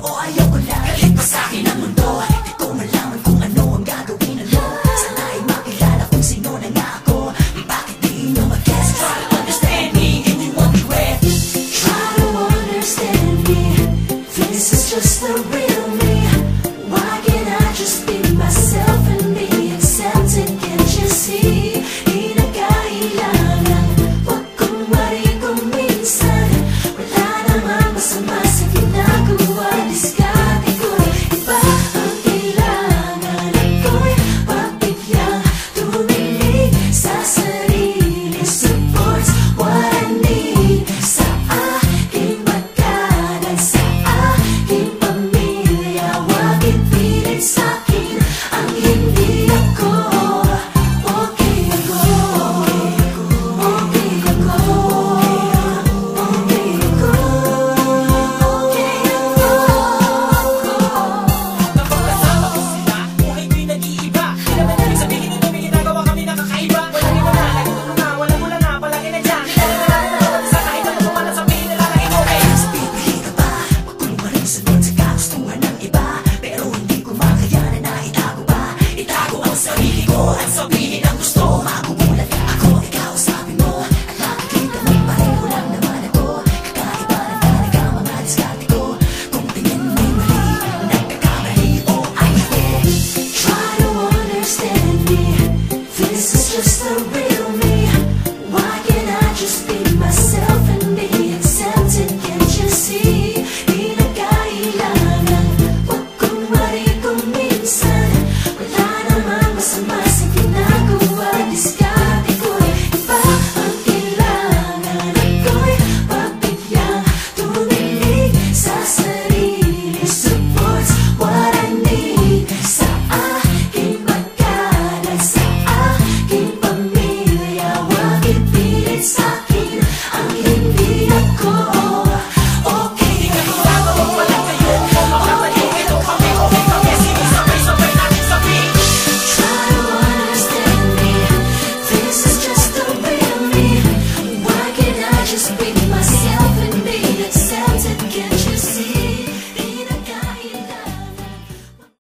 o ayaw ko lang. Galit pa sa'kin ang mundo, di ko malaman kung ano ang gagawin ano. Sana ay makilala kung sino na nga ako. Bakit di nyo mag-guess? Try to understand me and you won't regret. Try to understand me, this is just the real me.